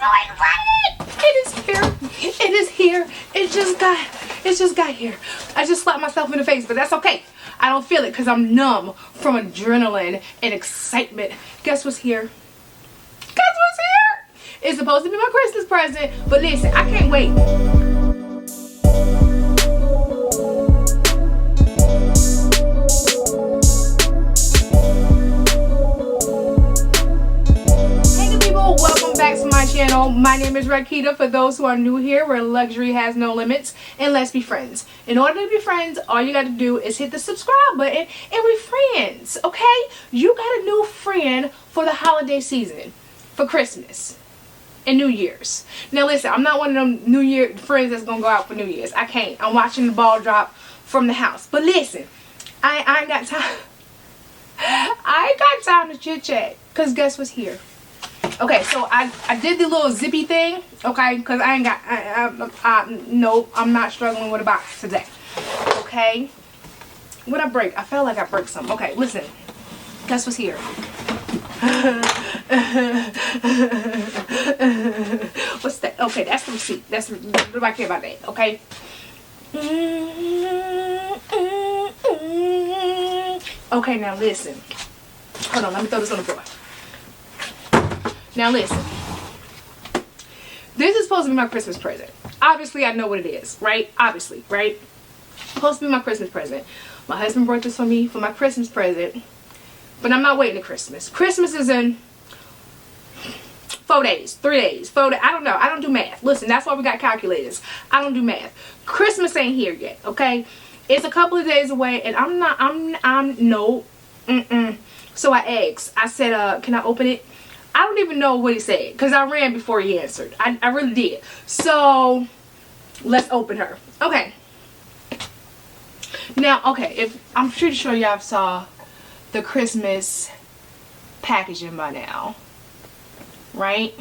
so excited. It is here. It is here. It just got here. I just slapped myself in the face, but that's okay. I don't feel it because I'm numb from adrenaline and excitement. Guess what's here? Guess what's here? It's supposed to be my Christmas present, but listen, I can't wait. Welcome back to my channel. My name is Rakita. For those who are new here, where luxury has no limits, and let's be friends. In order to be friends, all you got to do is hit the subscribe button and we're friends, okay? You got a new friend for the holiday season, for Christmas and New Year's. Now listen, I'm not one of them New Year friends that's gonna go out for New Year's. I can't. I'm watching the ball drop from the house. But listen, I ain't got time. I ain't got time to chit chat, because guess what's here? Okay, so I did the little zippy thing, okay, because I ain't got, no, I'm not struggling with a box today, okay. What I break? I felt like I broke something. Okay, listen, guess what's here? What's that? Okay, that's the receipt. That's, what do I care about that, okay. Okay, now listen. Hold on, let me throw this on the floor. Now listen, this is supposed to be my Christmas present. Obviously, I know what it is, right? Obviously, right? Supposed to be my Christmas present. My husband brought this for me for my Christmas present, but I'm not waiting to Christmas. Christmas is in 4 days, 3 days, 4 days. I don't know. I don't do math. Listen, that's why we got calculators. I don't do math. Christmas ain't here yet, okay? It's a couple of days away, and no. So I asked. I said, can I open it? I don't even know what he said, because I ran before he answered. I really did. So, let's open her. Okay. Now, okay, I'm pretty sure y'all saw the Christmas packaging by now. Right?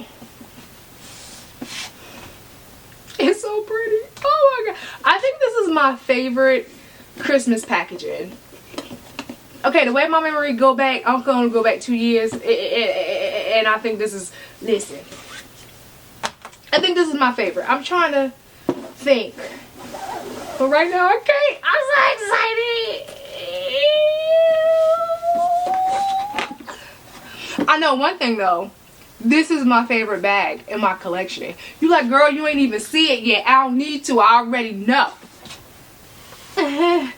It's so pretty. Oh my god. I think this is my favorite Christmas packaging. Okay, the way my memory go back, I'm going to go back 2 years, and I think this is, listen, I think this is my favorite. I'm trying to think, but right now I can't. I'm so excited. I know one thing though, this is my favorite bag in my collection. You like, girl, you ain't even see it yet. I don't need to, I already know. I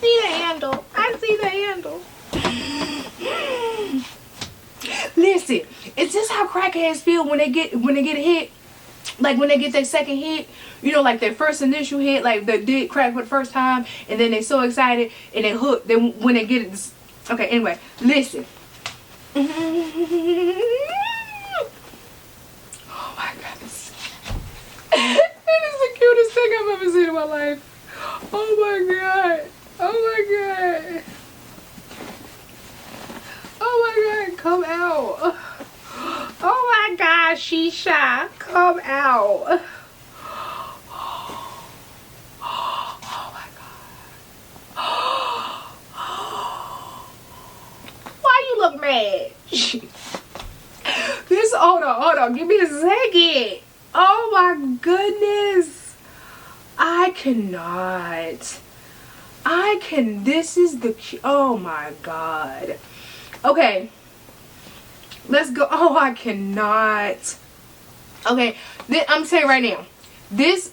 see the handle. I see the handle. Listen, is this how crackheads feel when they get a hit? Like when they get their second hit, you know, like their first initial hit, like they did crack for the first time, and then they so excited and they hooked. Then when they get it, okay. Anyway, listen. Oh my goodness. That is the cutest thing I've ever seen in my life. Oh my god. Oh my god. Oh my god. Come out. Oh my god, Shisha. Come out. Oh my god. Why you look mad? This, hold on. Give me a second. Oh my goodness. This is the, oh my god. Okay. Let's go. Oh, I cannot. Okay. I'm saying right now, this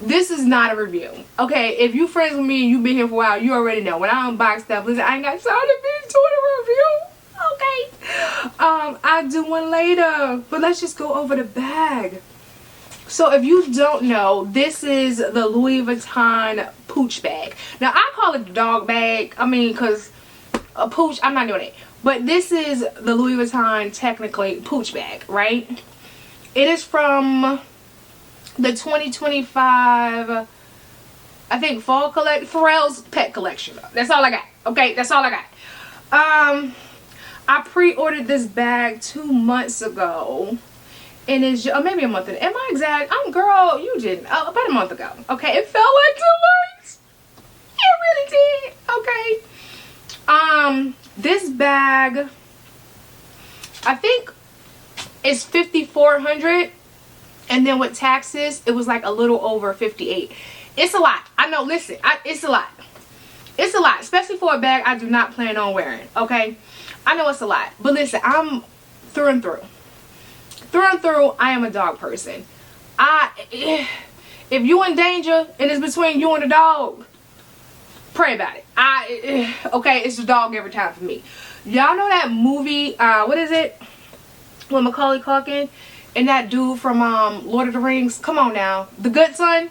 is not a review. Okay. If you friends with me and you've been here for a while, you already know. When I unbox stuff, listen, I ain't got time to be doing a review. Okay. I'll do one later. But let's just go over the bag. So if you don't know, this is the Louis Vuitton Pooch Bag. Now I call it the dog bag. I mean, because a pooch, I'm not doing it. But this is the Louis Vuitton, technically, Pooch Bag, right? It is from the 2025, I think, fall collect, Pharrell's pet collection. That's all I got. Okay, that's all I got. I pre-ordered this bag 2 months ago. And it's, or maybe a month ago. Am I exact? Girl, you didn't. About a month ago. Okay, it felt like 2 months. It really did. Okay. This bag I think it's $5,400, and then with taxes it was like a little over $58. It's a lot. I know. Listen, it's a lot. It's a lot, especially for a bag I do not plan on wearing. Okay, I know it's a lot, but listen, I'm through and through. I am a dog person. If you in danger and it's between you and the dog, pray about it. Okay, it's the dog every time for me. Y'all know that movie, what is it, with Macaulay Culkin and that dude from Lord of the Rings? Come on now, The Good Son.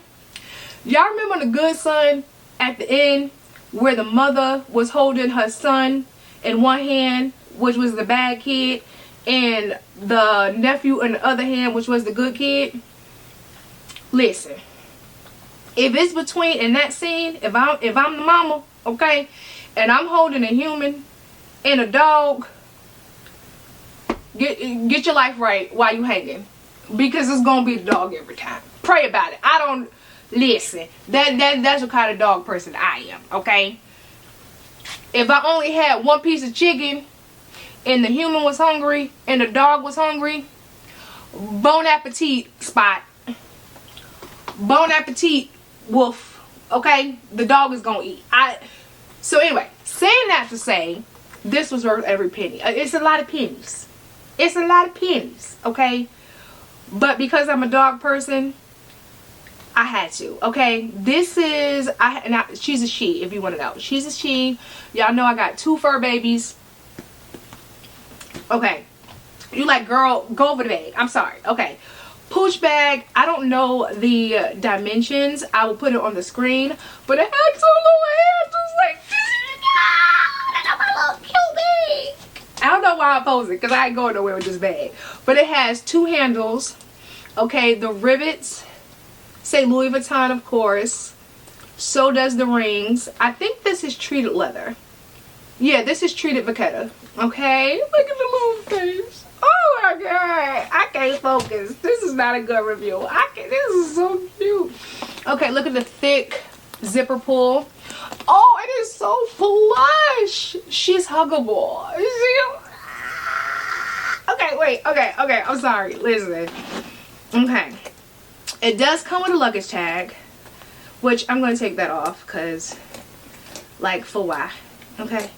Y'all remember The Good Son at the end where the mother was holding her son in one hand, which was the bad kid, and the nephew in the other hand, which was the good kid? Listen, if it's between, in that scene, if I'm the mama, okay, and I'm holding a human and a dog, get your life right while you hanging, because it's gonna be the dog every time. Pray about it. I don't listen. That's the kind of dog person I am. Okay. If I only had one piece of chicken and the human was hungry and the dog was hungry, bon appetit, Spot. Bon appetit, Wolf. Okay, the dog is gonna eat. So anyway, saying that to say, this was worth every penny. It's a lot of pennies. It's a lot of pennies. Okay, but because I'm a dog person, I had to. Okay, this is she's a she. If you want to know, she's a she. Y'all know I got 2 fur babies. Okay, you like, girl, go over the bag. I'm sorry. Okay. Pooch bag, I don't know the dimensions. I will put it on the screen, but it had 2 little hands just like this. That's my little cute bag. I don't know why I pose it, because I ain't going nowhere with this bag, but it has 2 handles. Okay, the rivets say Louis Vuitton, of course. So does the rings. I think this is treated leather. Yeah, this is treated vachetta. Okay, look at the little face. Oh my god, I can't focus. This is not a good review. This is so cute. Okay, look at the thick zipper pull. Oh, it is so plush. She's huggable. Okay, wait. Okay, I'm sorry. Listen. Okay. It does come with a luggage tag, which I'm going to take that off because, like, for why? Okay.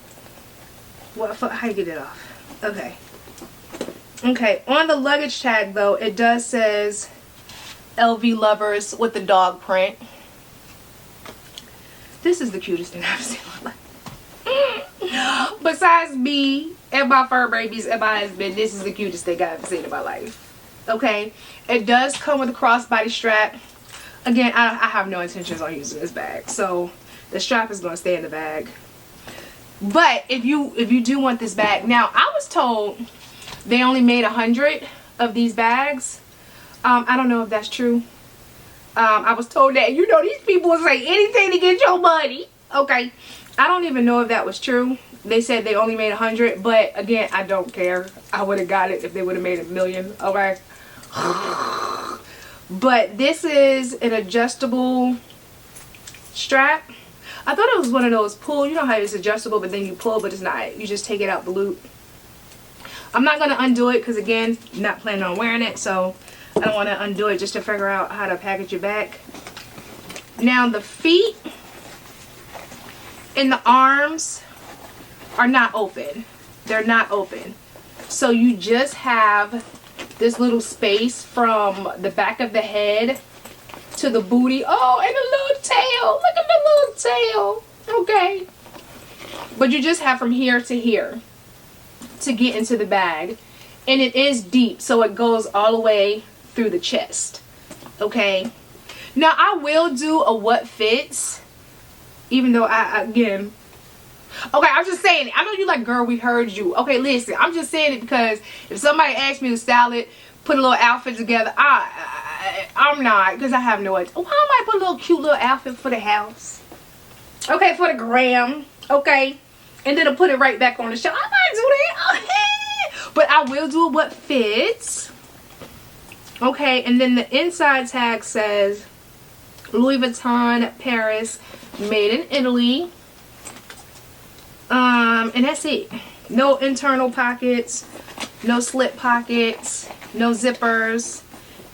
How you get it off? Okay. Okay, on the luggage tag though, it does says LV Lovers with the dog print. This is the cutest thing I've seen in my life. Besides me and my fur babies and my husband, this is the cutest thing I've seen in my life. Okay, it does come with a crossbody strap. Again, I have no intentions on using this bag, so the strap is going to stay in the bag. But if you do want this bag, now I was told they only made 100 of these bags. I don't know if that's true. I was told that, you know, these people will say anything to get your money. Okay, I don't even know if that was true. They said they only made 100, but again, I don't care. I would have got it if they would have made 1,000,000. Okay. But this is an adjustable strap. I thought it was one of those pull. You know how it's adjustable, but then you pull, but it's not. You just take it out the loop. I'm not going to undo it because, again, not planning on wearing it, so I don't want to undo it just to figure out how to package it back. Now, the feet and the arms are not open. They're not open. So you just have this little space from the back of the head to the booty. Oh, and a little tail. Look at the little tail. Okay. But you just have from here to here to get into the bag. And it is deep, so it goes all the way through the chest. Okay. Now, I will do a what fits. Even though again... Okay, I'm just saying it. I know you like, girl, we heard you. Okay, listen. I'm just saying it because if somebody asks me to style it, put a little outfit together, I'm not, because I have no idea. Why am I put a little cute little outfit for the house? Okay, for the gram. Okay. And then I'll put it right back on the show. I might do that. But I will do what fits. Okay, and then the inside tag says Louis Vuitton, Paris, made in Italy. And that's it. No internal pockets. No slip pockets, no zippers,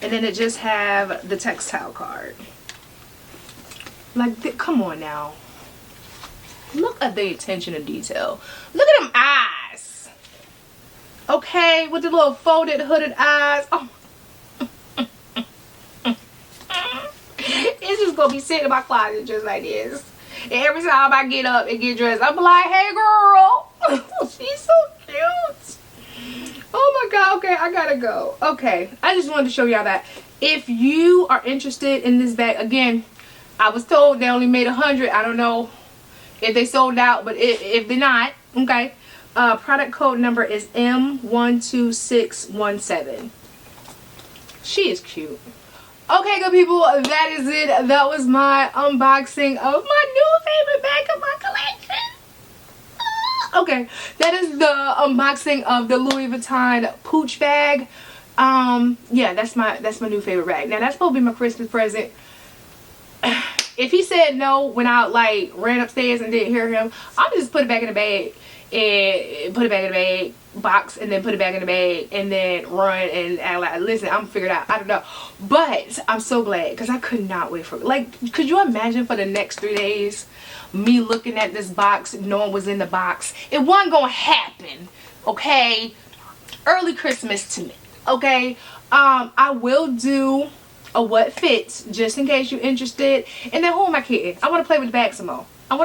and then it just have the textile card. Like, come on now. Look at the attention to detail. Look at them eyes. Okay, with the little folded, hooded eyes. Oh. It's just gonna be sitting in my closet just like this. And every time I get up and get dressed, I'm like, hey girl. She's so cute. Oh my god. Okay, I gotta go. Okay, I just wanted to show y'all that. If you are interested in this bag, again, I was told they only made 100. I don't know if they sold out, but if they're not, okay. Product code number is M12617. She is cute. Okay, good people, that is it. That was my unboxing of my new favorite bag of my collection. Okay, that is the unboxing of the Louis Vuitton Pooch Bag. Yeah, that's my new favorite bag. Now that's supposed to be my Christmas present. If he said no when I like ran upstairs and didn't hear him, I'll just put it back in the bag and put it back in the bag box and then put it back in the bag and then run and act like, listen, I'm figured out. I don't know, but I'm so glad because I could not wait for, like, could you imagine for the next 3 days me looking at this box knowing what's in the box? It wasn't gonna happen. Okay, early Christmas to me. Okay, I will do a what fits just in case you're interested. And then who am I kidding? I want to play with the bag some more. Who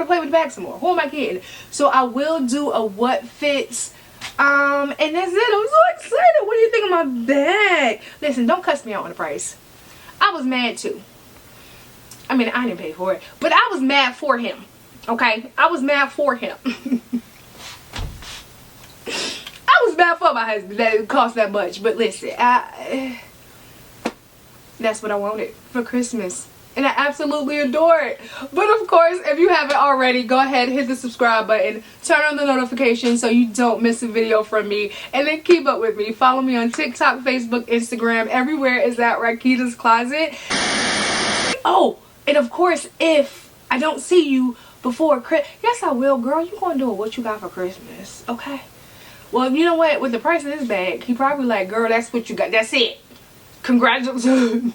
am I kidding? So I will do a what fits. And that's it. I'm so excited. What do you think of my bag? Listen, don't cuss me out on the price. I was mad too. I mean, I didn't pay for it, but I was mad for him. Okay, I was mad for him. I was mad for my husband that it cost that much. But listen, that's what I wanted for Christmas. And I absolutely adore it. But of course, if you haven't already, go ahead, hit the subscribe button, turn on the notifications so you don't miss a video from me, and then keep up with me. Follow me on TikTok, Facebook, Instagram. Everywhere is at Rakita's Closet. Oh, and of course, if I don't see you before Christmas, yes I will, girl. You gonna do what you got for Christmas, okay? Well, you know what? With the price of this bag, he probably like, girl, that's what you got. That's it. Congratulations.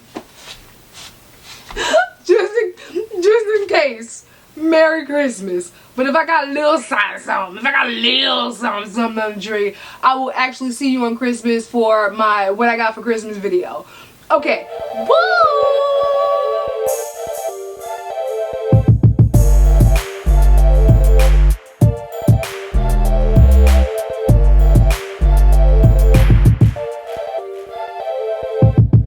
just in case. Merry Christmas. But if I got a little something, something on the tree, I will actually see you on Christmas for my what I got for Christmas video. Okay. Bye.